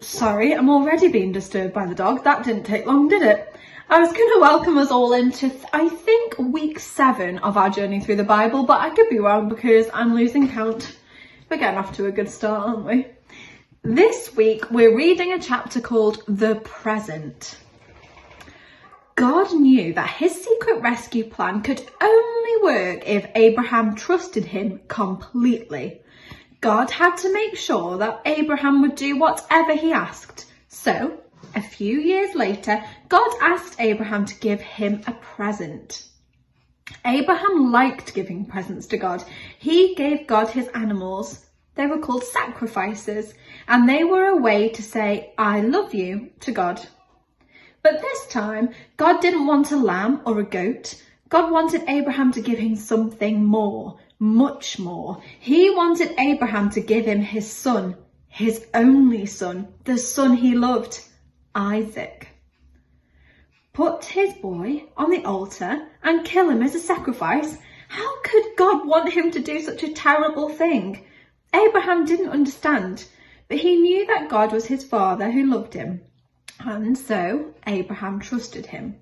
Sorry, I'm already being disturbed by the dog. That didn't take long, did it? I was going to welcome us all into, I think, week 7 of our journey through the Bible, but I could be wrong because I'm losing count. We're getting off to a good start, aren't we? This week, we're reading a chapter called The Present. God knew that his secret rescue plan could only work if Abraham trusted him completely. God had to make sure that Abraham would do whatever he asked. So, a few years later, God asked Abraham to give him a present. Abraham liked giving presents to God. He gave God his animals. They were called sacrifices, and they were a way to say, "I love you," to God. But this time, God didn't want a lamb or a goat. God wanted Abraham to give him something more, much more. He wanted Abraham to give him his son, his only son, the son he loved, Isaac. Put his boy on the altar and kill him as a sacrifice? How could God want him to do such a terrible thing? Abraham didn't understand, but he knew that God was his father who loved him. And so Abraham trusted him.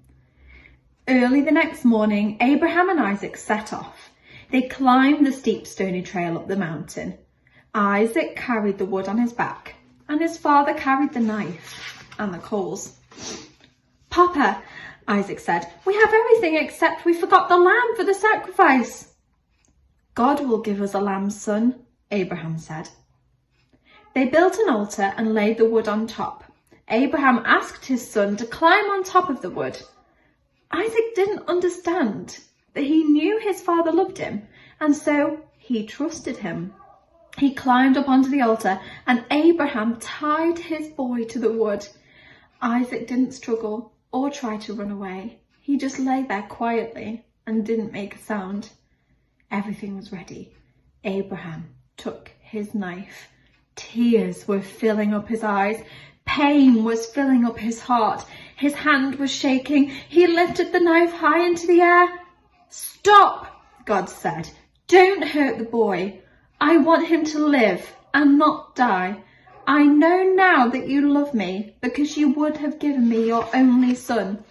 Early the next morning, Abraham and Isaac set off. They climbed the steep stony trail up the mountain. Isaac carried the wood on his back, and his father carried the knife and the coals. "Papa," Isaac said, "we have everything except we forgot the lamb for the sacrifice." "God will give us a lamb, son," Abraham said. They built an altar and laid the wood on top. Abraham asked his son to climb on top of the wood. Isaac didn't understand, but he knew his father loved him, and so he trusted him. He climbed up onto the altar, and Abraham tied his boy to the wood. Isaac didn't struggle or try to run away. He just lay there quietly and didn't make a sound. Everything was ready. Abraham took his knife. Tears were filling up his eyes. Pain was filling up his heart. His hand was shaking. He lifted the knife high into the air. "Stop," God said. "Don't hurt the boy. I want him to live and not die. I know now that you love me because you would have given me your only son."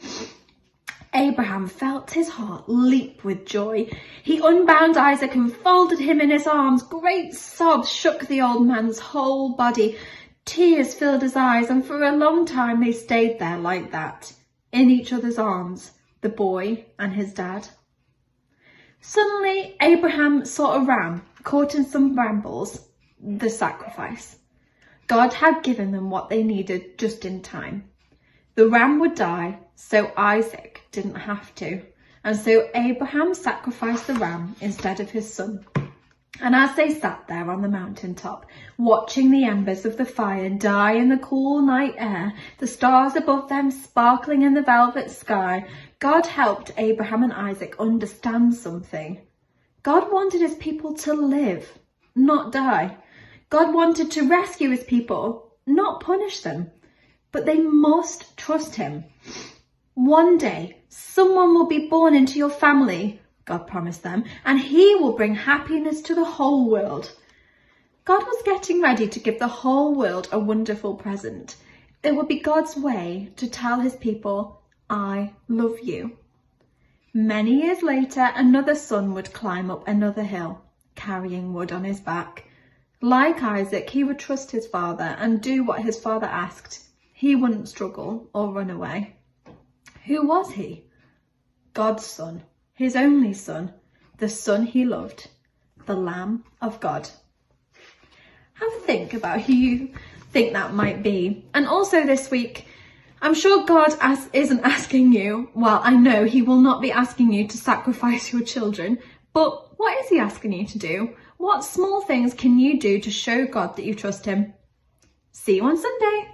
Abraham felt his heart leap with joy. He unbound Isaac and folded him in his arms. Great sobs shook the old man's whole body. Tears filled his eyes, and for a long time they stayed there like that, in each other's arms, the boy and his dad. Suddenly, Abraham saw a ram caught in some brambles, the sacrifice. God had given them what they needed just in time. The ram would die, so Isaac didn't have to, and so Abraham sacrificed the ram instead of his son. And as they sat there on the mountain top, watching the embers of the fire die in the cool night air, the stars above them sparkling in the velvet sky, God helped Abraham and Isaac understand something. God wanted his people to live, not die. God wanted to rescue his people, not punish them. But they must trust him. "One day, someone will be born into your family," God promised them, "and he will bring happiness to the whole world." God was getting ready to give the whole world a wonderful present. It would be God's way to tell his people, "I love you." Many years later, another son would climb up another hill, carrying wood on his back. Like Isaac, he would trust his father and do what his father asked. He wouldn't struggle or run away. Who was he? God's son. His only son, the son he loved, the Lamb of God. Have a think about who you think that might be. And also this week, I'm sure God isn't asking you, well, I know he will not be asking you to sacrifice your children, but what is he asking you to do? What small things can you do to show God that you trust him? See you on Sunday.